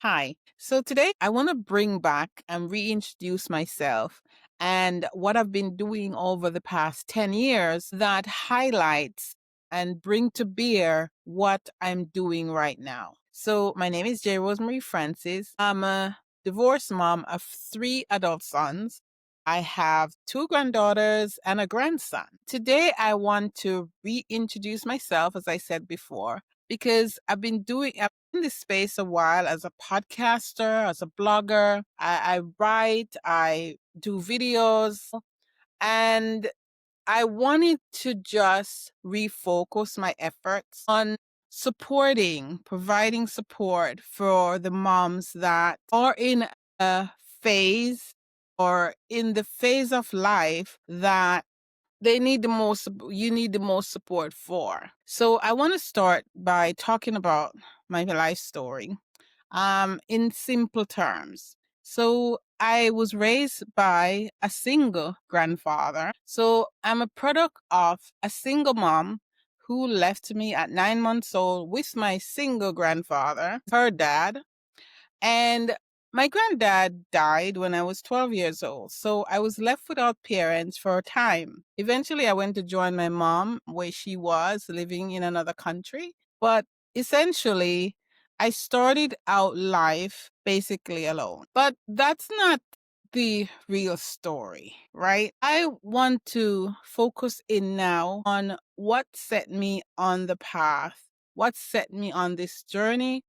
Hi. So today I want to bring back and reintroduce myself and what I've been doing over the past 10 years that highlights and bring to bear what I'm doing right now. So my name is J. Rosemary Francis. I'm a divorced mom of three adult sons. I have two granddaughters and a grandson. Today I want to reintroduce myself, as I said before, because I've in this space a while as a podcaster, as a blogger. I write, I do videos, and I wanted to just refocus my efforts on providing support for the moms that are in a phase or in the phase of life that you need the most support for. So I want to start by talking about my life story in simple terms. So I was raised by a single grandfather. So I'm a product of a single mom who left me at 9 months old with my single grandfather, her dad, and my granddad died when I was 12 years old. So I was left without parents for a time. Eventually, I went to join my mom where she was living in another country. But essentially, I started out life basically alone. But that's not the real story, right? I want to focus in now on what set me on the path, what set me on this journey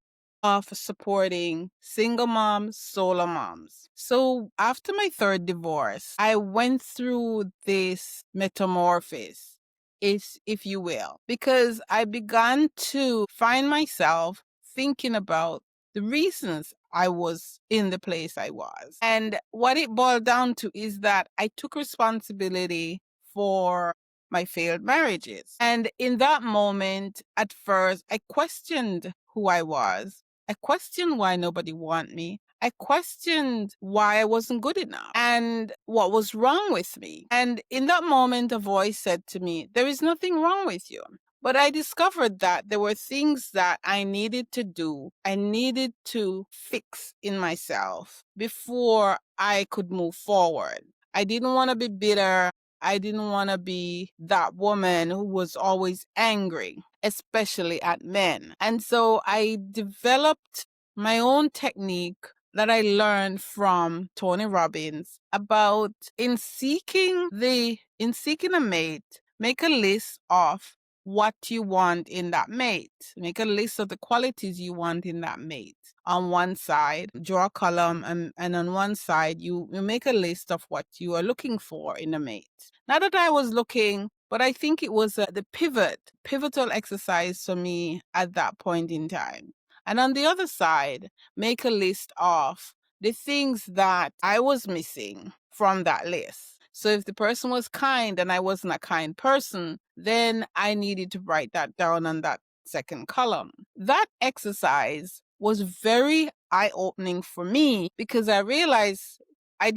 of supporting single moms, solo moms. So after my third divorce, I went through this metamorphosis, if you will, because I began to find myself thinking about the reasons I was in the place I was. And what it boiled down to is that I took responsibility for my failed marriages. And in that moment, at first, I questioned who I was. I questioned why nobody wanted me. I questioned why I wasn't good enough and what was wrong with me. And in that moment, a voice said to me, "There is nothing wrong with you." But I discovered that there were things that I needed to do, I needed to fix in myself before I could move forward. I didn't want to be bitter. I didn't want to be that woman who was always angry, especially at men. And so I developed my own technique that I learned from Tony Robbins about in seeking a mate, make a list of what you want in that mate. Make a list of the qualities you want in that mate. On one side, draw a column, and on one side, you make a list of what you are looking for in a mate. Not that I was looking, but I think it was the pivotal exercise for me at that point in time. And on the other side, make a list of the things that I was missing from that list. So if the person was kind and I wasn't a kind person, then I needed to write that down on that second column. That exercise was very eye opening for me because I realized I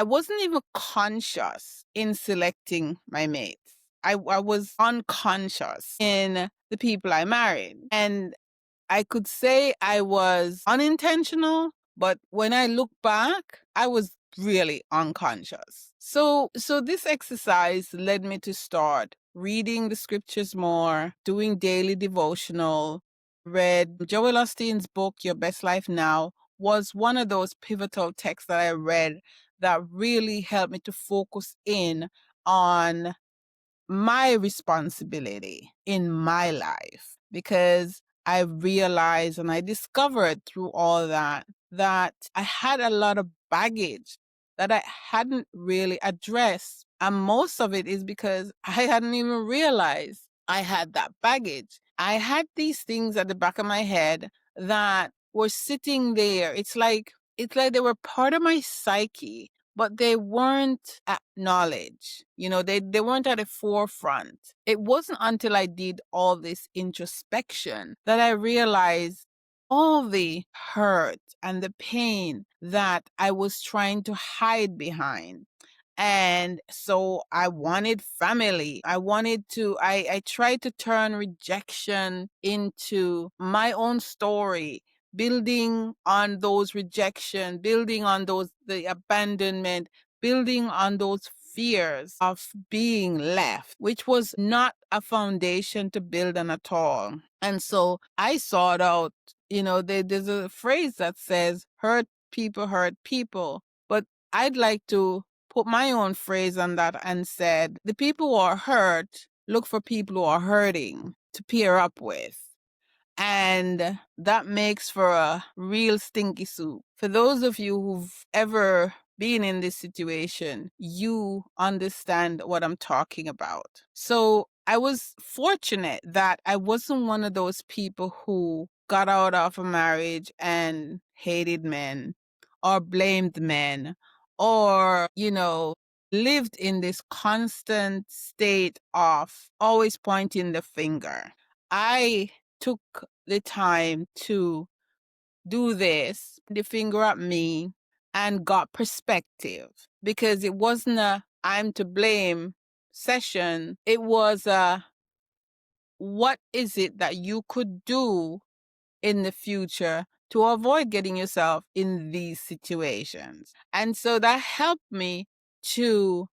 wasn't even conscious in selecting my mates. I was unconscious in the people I married. And I could say I was unintentional, but when I look back, I was really unconscious. So this exercise led me to start reading the scriptures more, doing daily devotional, read Joel Osteen's book, Your Best Life Now, was one of those pivotal texts that I read that really helped me to focus in on my responsibility in my life because I realized and I discovered through all that I had a lot of baggage that I hadn't really addressed. And most of it is because I hadn't even realized I had that baggage. I had these things at the back of my head that were sitting there. It's like they were part of my psyche, but they weren't acknowledged. They weren't at the forefront. It wasn't until I did all this introspection that I realized all the hurt and the pain that I was trying to hide behind. And so I wanted family. I tried to turn rejection into my own story building on those rejection, building on the abandonment, building on those fears of being left, which was not a foundation to build on at all. And so I sought out, there's a phrase that says, hurt people. But I'd like to put my own phrase on that and said, the people who are hurt look for people who are hurting to pair up with. And that makes for a real stinky soup. For those of you who've ever been in this situation, you understand what I'm talking about. So I was fortunate that I wasn't one of those people who got out of a marriage and hated men or blamed men or, lived in this constant state of always pointing the finger. I took the time to do this, the finger at me, and got perspective, because it wasn't a I'm to blame session. It was a what is it that you could do in the future to avoid getting yourself in these situations. And so that helped me to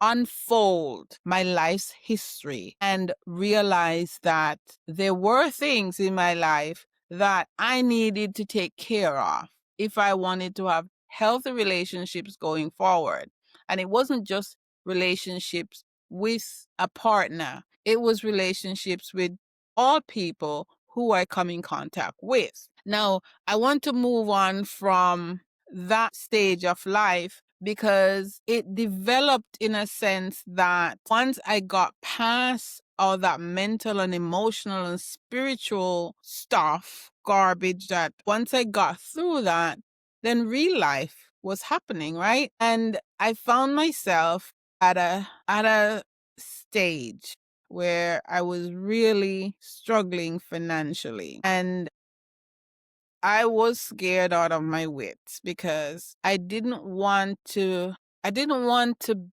unfold my life's history and realize that there were things in my life that I needed to take care of if I wanted to have healthy relationships going forward. And it wasn't just relationships with a partner, it was relationships with all people who I come in contact with. Now, I want to move on from that stage of life because it developed in a sense that once I got past all that mental and emotional and spiritual stuff, garbage, that once I got through that, then real life was happening, right? And I found myself at a stage where I was really struggling financially. And I was scared out of my wits because I didn't want to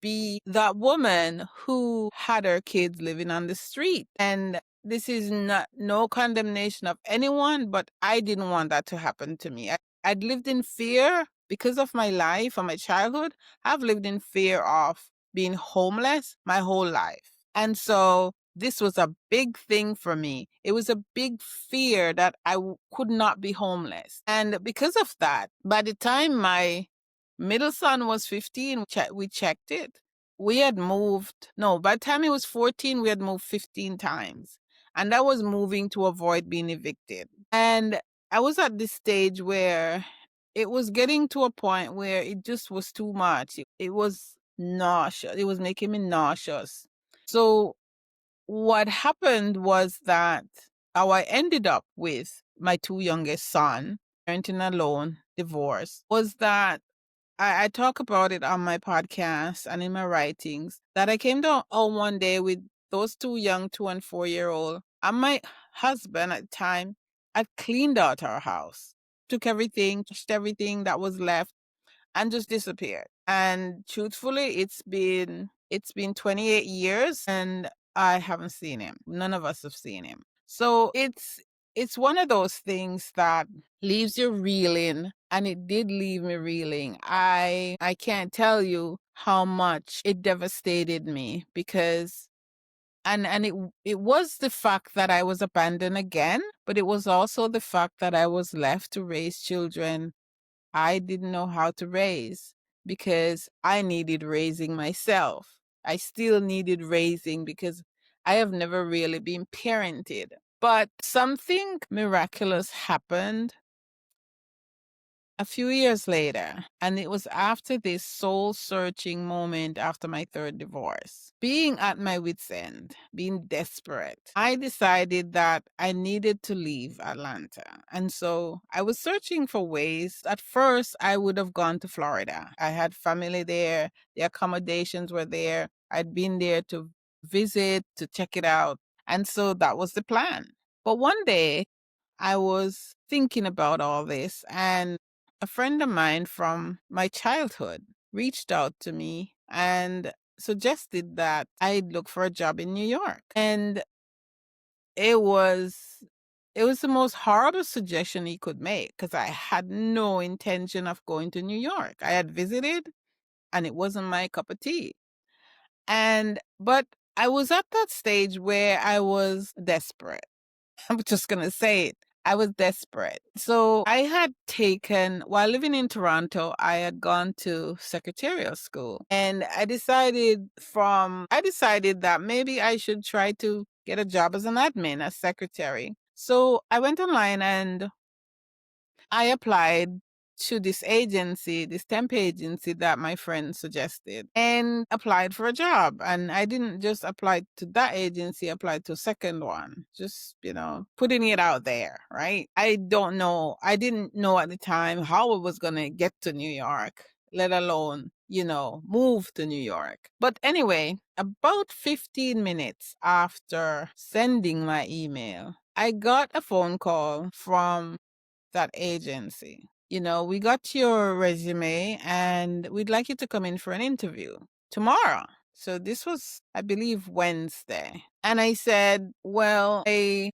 be that woman who had her kids living on the street. And this is not no condemnation of anyone, but I didn't want that to happen to me. I'd lived in fear because of my life or my childhood. I've lived in fear of being homeless my whole life. And so this was a big thing for me. It was a big fear that I could not be homeless. And because of that, by the time my middle son was 15, we checked it. We had moved, no, by the time he was 14, we had moved 15 times. And that was moving to avoid being evicted. And I was at this stage where it was getting to a point where it just was too much. It was nauseous. It was making me nauseous. So what happened was that how I ended up with my two youngest son, parenting alone, divorce, was that I talk about it on my podcast and in my writings that I came down one day with those two young 2 and 4 year old, and my husband at the time had cleaned out our house, took everything, just everything that was left, and just disappeared. And truthfully, it's been 28 years and I haven't seen him. None of us have seen him. So it's one of those things that leaves you reeling, and it did leave me reeling. I can't tell you how much it devastated me because and it was the fact that I was abandoned again, but it was also the fact that I was left to raise children I didn't know how to raise because I needed raising myself. I still needed raising because I have never really been parented. But something miraculous happened a few years later, and it was after this soul searching moment after my third divorce. Being at my wits' end, being desperate, I decided that I needed to leave Atlanta. And so I was searching for ways. At first, I would have gone to Florida. I had family there, the accommodations were there. I'd been there to visit, to check it out. And so that was the plan. But one day, I was thinking about all this, and a friend of mine from my childhood reached out to me and suggested that I'd look for a job in New York. And it was it was the most horrible suggestion he could make because I had no intention of going to New York. I had visited and it wasn't my cup of tea. But I was at that stage where I was desperate. I'm just going to say it. I was desperate. So I had taken, while living in Toronto, I had gone to secretarial school. And I decided that maybe I should try to get a job as an admin, as secretary. So I went online and I applied to this agency, this temp agency that my friend suggested, and applied for a job. And I didn't just apply to that agency, I applied to a second one, just, putting it out there, right? I don't know. I didn't know at the time how I was going to get to New York, let alone, move to New York. But anyway, about 15 minutes after sending my email, I got a phone call from that agency. We got your resume and we'd like you to come in for an interview tomorrow. So this was, I believe, Wednesday. And I said, well, I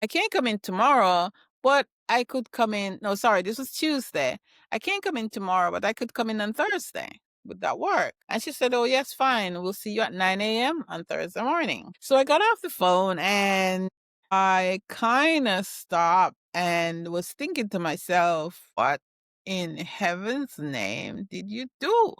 can't come in tomorrow, but I could come in. No, sorry, this was Tuesday. I can't come in tomorrow, but I could come in on Thursday. Would that work? And she said, oh, yes, fine. We'll see you at 9 a.m. on Thursday morning. So I got off the phone and I kind of stopped and was thinking to myself, what in heaven's name did you do?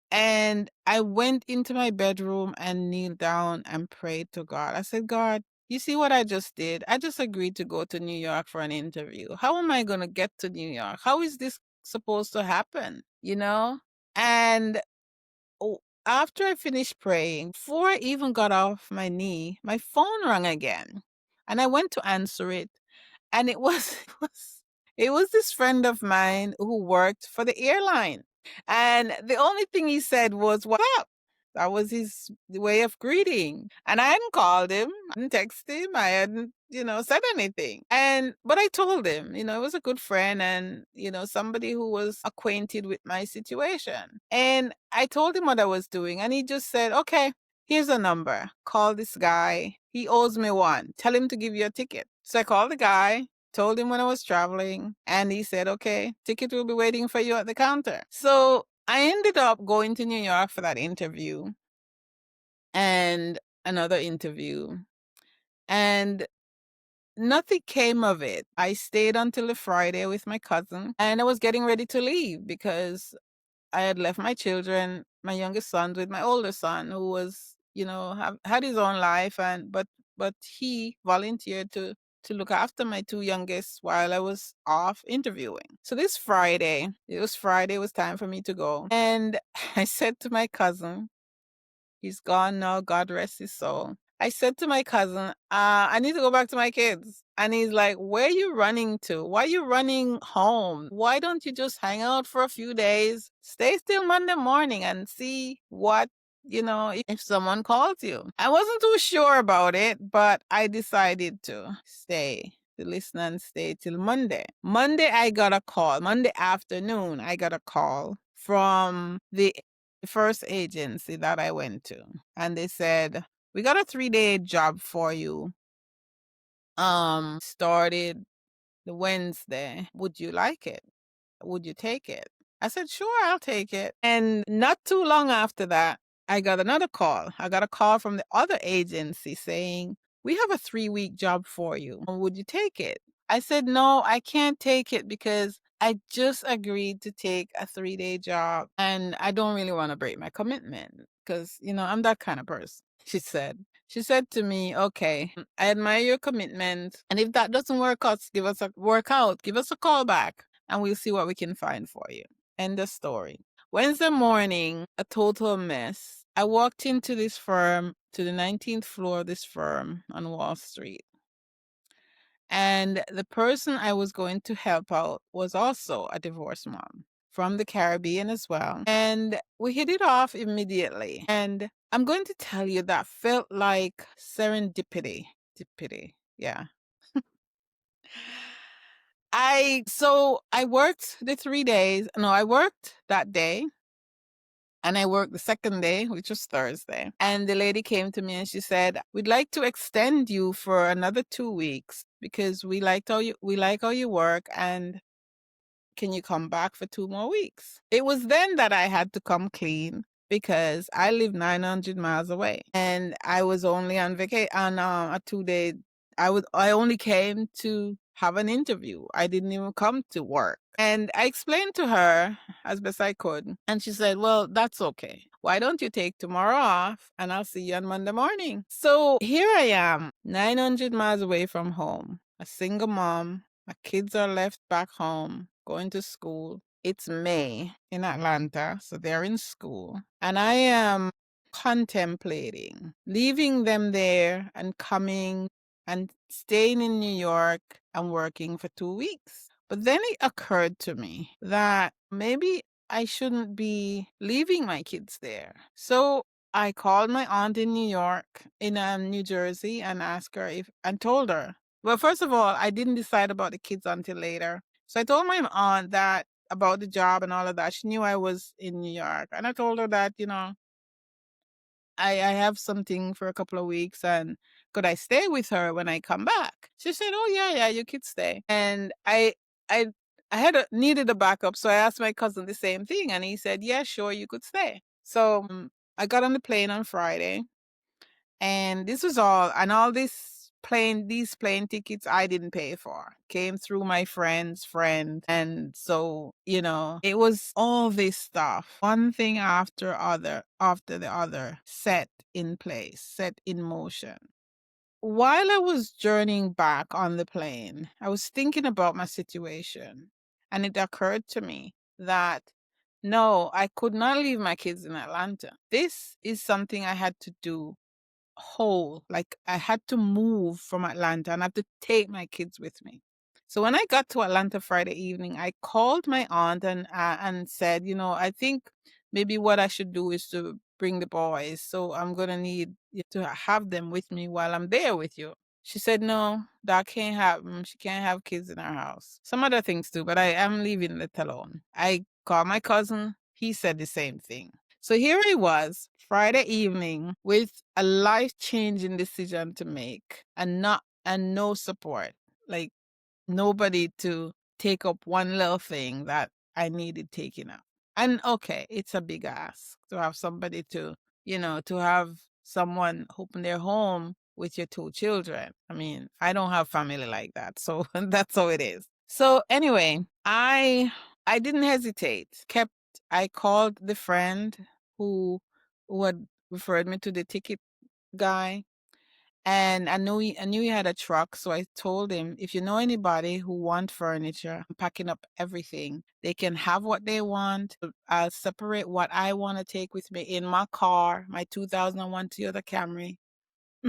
And I went into my bedroom and kneeled down and prayed to God. I said, God, you see what I just did? I just agreed to go to New York for an interview. How am I going to get to New York? How is this supposed to happen? And after I finished praying, before I even got off my knee, my phone rang again. And I went to answer it. And it was it was this friend of mine who worked for the airline. And the only thing he said was, "What's up?" That was his way of greeting. And I hadn't called him, I hadn't texted him, I hadn't, said anything. But I told him, it was a good friend and, somebody who was acquainted with my situation. And I told him what I was doing. And he just said, okay, here's a number. Call this guy. He owes me one. Tell him to give you a ticket. So I called the guy, told him when I was traveling, and he said, okay, ticket will be waiting for you at the counter. So I ended up going to New York for that interview and another interview, and nothing came of it. I stayed until the Friday with my cousin, and I was getting ready to leave because I had left my children, my youngest son, with my older son, who was, had his own life, but he volunteered to look after my two youngest while I was off interviewing. So this Friday, it was time for me to go. And I said to my cousin, he's gone now, God rest his soul. I said to my cousin, I need to go back to my kids. And he's like, where are you running to? Why are you running home? Why don't you just hang out for a few days? Stay till Monday morning and see what, if someone calls you. I wasn't too sure about it, but I decided to listen and stay till Monday. Monday, I got a call. Monday afternoon, I got a call from the first agency that I went to. And they said, we got a 3-day job for you. Started the Wednesday. Would you like it? Would you take it? I said, sure, I'll take it. And not too long after that, I got another call. I got a call from the other agency saying, we have a 3-week job for you. Would you take it? I said, no, I can't take it because I just agreed to take a 3-day job and I don't really want to break my commitment because, I'm that kind of person. She said to me, okay, I admire your commitment. And if that doesn't work out, give us a call back and we'll see what we can find for you. End of story. Wednesday morning, a total mess. I walked into this firm, to the 19th floor of this firm on Wall Street. And the person I was going to help out was also a divorced mom from the Caribbean as well. And we hit it off immediately. And I'm going to tell you that felt like serendipity. Yeah. I worked the 3 days. No, I worked that day. And I worked the second day, which was Thursday. And the lady came to me and she said, we'd like to extend you for another 2 weeks. because we like how you work, and can you come back for 2 more weeks? It was then that I had to come clean because I live 900 miles away and I was only on vacation on a 2 day. I only came to have an interview. I didn't even come to work. And I explained to her as best I could. And she said, well, that's okay. Why don't you take tomorrow off and I'll see you on Monday morning? So here I am, 900 miles away from home, a single mom. My kids are left back home, going to school. It's May in Atlanta, so they're in school. And I am contemplating leaving them there and coming and staying in New York and working for 2 weeks. But then it occurred to me that maybe I shouldn't be leaving my kids there. So I called my aunt in New York, in New Jersey, and asked her and told her. Well, first of all, I didn't decide about the kids until later. So I told my aunt that about the job and all of that. She knew I was in New York. And I told her that, I have something for a couple of weeks and could I stay with her when I come back? She said, oh yeah, you could stay. And I needed a backup. So I asked my cousin the same thing and he said, yeah, sure, you could stay. So I got on the plane on Friday and this was all these plane tickets I didn't pay for. Came through my friend's friend. And so, it was all this stuff, one thing after the other, set in place, set in motion. While I was journeying back on the plane, I was thinking about my situation. And it occurred to me that no, I could not leave my kids in Atlanta. This is something I had to do whole. Like I had to move from Atlanta and I had to take my kids with me. So when I got to Atlanta Friday evening, I called my aunt and said, I think maybe what I should do is to bring the boys. So I'm gonna need you to have them with me while I'm there with you. She said, no, that can't happen. She can't have kids in her house. Some other things too, but I am leaving it alone. I called my cousin. He said the same thing. So here I was, Friday evening, with a life-changing decision to make and no support. Like nobody to take up one little thing that I needed taking up. And okay, it's a big ask to have somebody to have someone open their home with your 2 children. I mean, I don't have family like that. So that's how it is. So anyway, I didn't hesitate. I called the friend who had referred me to the ticket guy. And I knew he had a truck, so I told him, if you know anybody who want furniture, I'm packing up everything. They can have what they want. I'll separate what I want to take with me in my car, my 2001 Toyota Camry,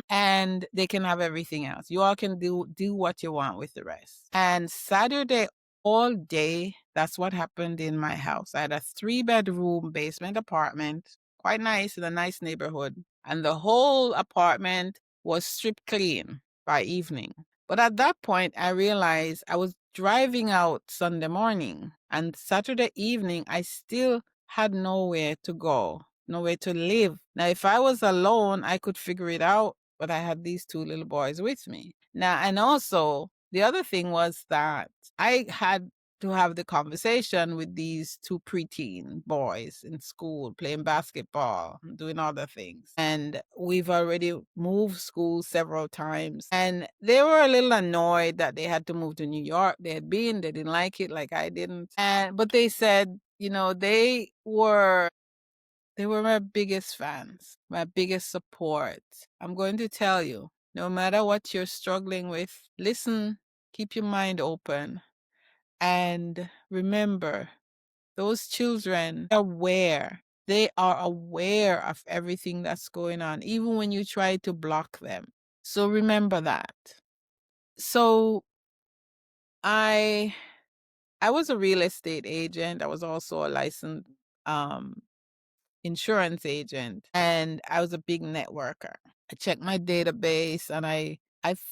and they can have everything else. You all can do what you want with the rest. And Saturday all day, that's what happened in my house. I had a 3-bedroom basement apartment, quite nice in a nice neighborhood, and the whole apartment was stripped clean by evening. But at that point, I realized I was driving out Sunday morning, and Saturday evening, I still had nowhere to go, nowhere to live. Now, if I was alone, I could figure it out, but I had these 2 little boys with me. Now, and also, the other thing was that I had to have the conversation with these 2 preteen boys in school, playing basketball, doing other things. And we've already moved schools several times. And they were a little annoyed that they had to move to New York. They didn't like it like I didn't. But they said, they were my biggest fans, my biggest support. I'm going to tell you, no matter what you're struggling with, listen, keep your mind open, and remember, those children are aware. They are aware of everything that's going on, even when you try to block them. So remember that. So I was a real estate agent. I was also a licensed insurance agent, and I was a big networker. I checked my database and I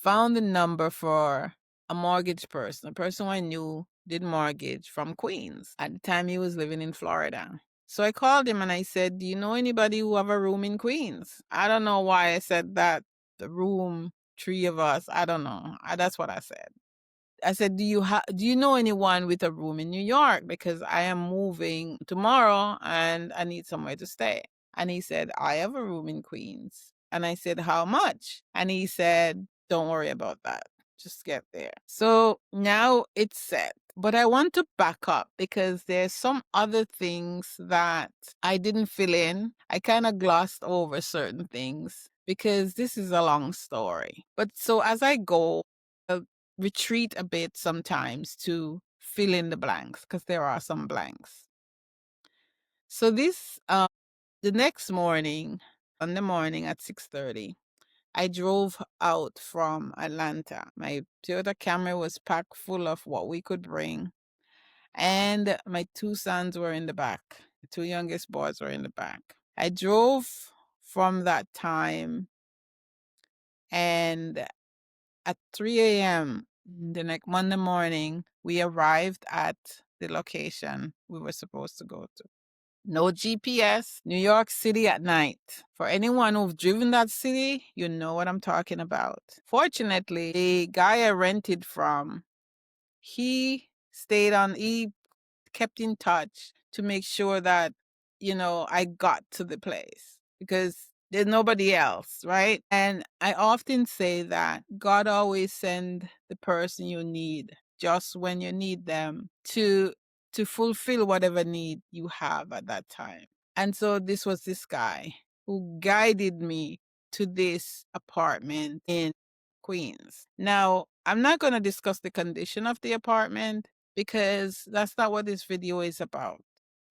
found the number for a mortgage person, a person I knew did mortgage from Queens. At the time he was living in Florida. So I called him and I said, do you know anybody who have a room in Queens? I don't know why I said that, the room three of us. I don't know. That's what I said. I said, do you know anyone with a room in New York? Because I am moving tomorrow and I need somewhere to stay. And he said, I have a room in Queens. And I said, how much? And he said, don't worry about that. Just get there. So now it's set. But I want to back up because there's some other things that I didn't fill in. I kind of glossed over certain things because this is a long story. But so as I go, I'll retreat a bit sometimes to fill in the blanks because there are some blanks. So the next morning, on the morning at 6:30, I drove out from Atlanta. My Toyota Camry was packed full of what we could bring. And my two sons were in the back. The two youngest boys were in the back. I drove from that time, and at 3 a.m. the next Monday morning, we arrived at the location we were supposed to go to. No GPS, New York City at night. For anyone who's driven that city, you know what I'm talking about. Fortunately, the guy I rented from, he kept in touch to make sure that, I got to the place because there's nobody else, right? And I often say that God always send the person you need just when you need them to fulfill whatever need you have at that time. And so this was this guy who guided me to this apartment in Queens. Now, I'm not going to discuss the condition of the apartment because that's not what this video is about.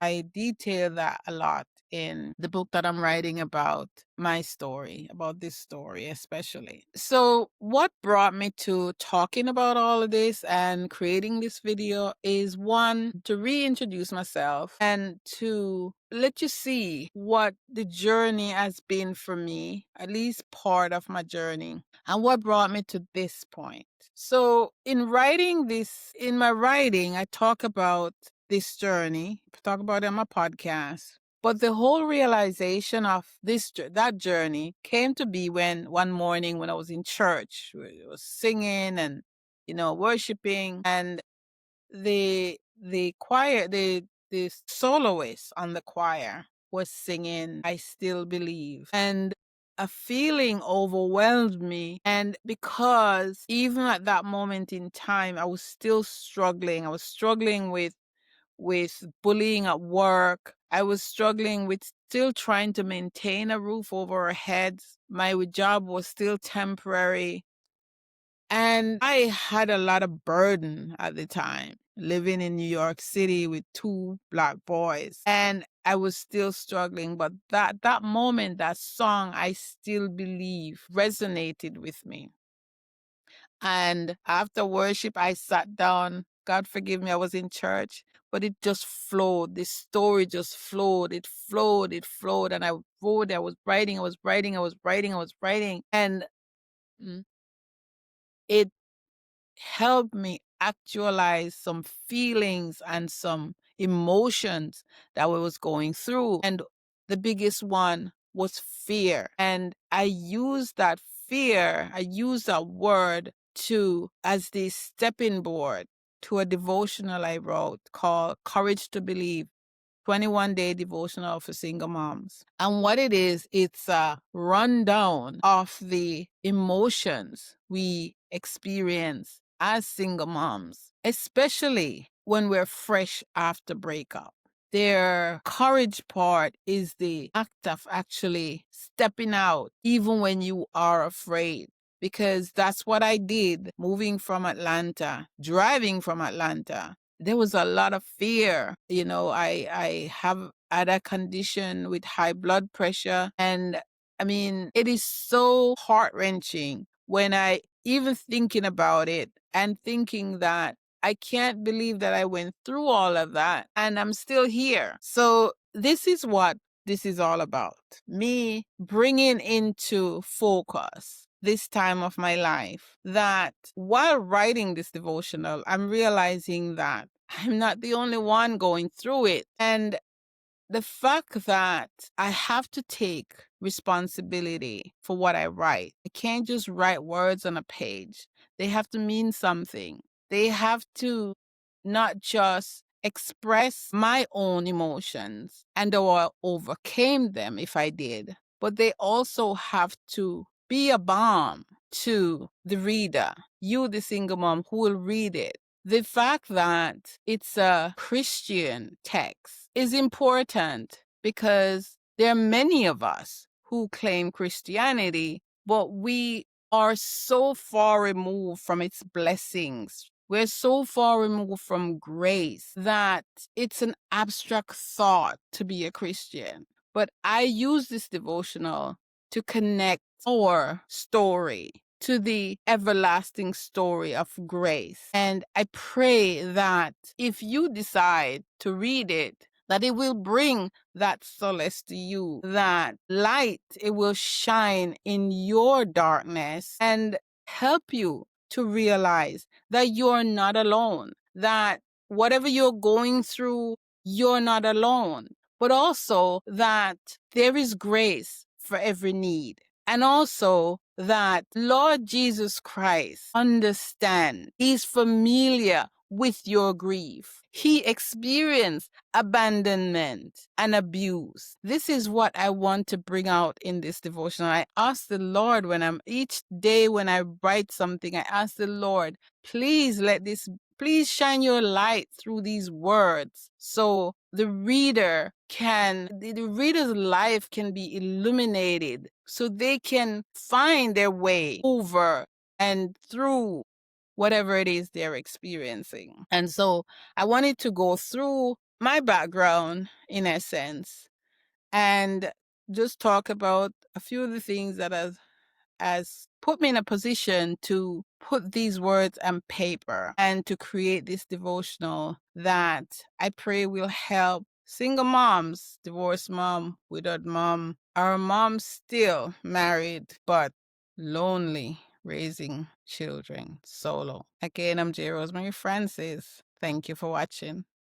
I detail that a lot in the book that I'm writing about my story, about this story especially. So what brought me to talking about all of this and creating this video is, one, to reintroduce myself and to let you see what the journey has been for me, at least part of my journey, and what brought me to this point. So in my writing, I talk about this journey, talk about it on my podcast. But the whole realization of that journey came to be when one morning when I was in church, I was singing and, worshiping, and the choir, the soloist on the choir was singing "I Still Believe," and a feeling overwhelmed me. And because even at that moment in time, I was still struggling. I was struggling with bullying at work. I was struggling with still trying to maintain a roof over our heads. My job was still temporary. And I had a lot of burden at the time, living in New York City with two Black boys. And I was still struggling. But that moment, that song, "I Still Believe," resonated with me. And after worship, I sat down. God forgive me, I was in church, but it just flowed. This story just flowed. It flowed, it flowed. And I wrote, I was writing, I was writing, I was writing, I was writing. And it helped me actualize some feelings and some emotions that I was going through. And the biggest one was fear. And I used that word as the stepping board to a devotional I wrote called Courage to Believe, 21-day devotional for single moms. And what it is, it's a rundown of the emotions we experience as single moms, especially when we're fresh after breakup. Their courage part is the act of actually stepping out, even when you are afraid. Because that's what I did moving from Atlanta, driving from Atlanta. There was a lot of fear. I have had a condition with high blood pressure. And I mean, it is so heart-wrenching when I even thinking about it and thinking that I can't believe that I went through all of that and I'm still here. So this is what this is all about. Me bringing into focus this time of my life, that while writing this devotional, I'm realizing that I'm not the only one going through it. And the fact that I have to take responsibility for what I write. I can't just write words on a page. They have to mean something. They have to not just express my own emotions and or overcame them if I did, but they also have to be a balm to the reader, you, the single mom who will read it. The fact that it's a Christian text is important because there are many of us who claim Christianity, but we are so far removed from its blessings. We're so far removed from grace that it's an abstract thought to be a Christian. But I use this devotional to connect our story to the everlasting story of grace. And I pray that if you decide to read it, that it will bring that solace to you, that light, it will shine in your darkness and help you to realize that you're not alone, that whatever you're going through, you're not alone, but also that there is grace for every need. And also that Lord Jesus Christ understands. He's familiar with your grief. He experienced abandonment and abuse. This is what I want to bring out in this devotion. I ask the Lord each day when I write something, I ask the Lord, please shine your light through these words so the reader's life can be illuminated so they can find their way over and through whatever it is they're experiencing. And so I wanted to go through my background in essence and just talk about a few of the things that has put me in a position to put these words on paper and to create this devotional that I pray will help single moms, divorced mom, widowed mom, our mom still married but lonely, raising children solo. Again, I'm J. Rosemary Francis. Thank you for watching.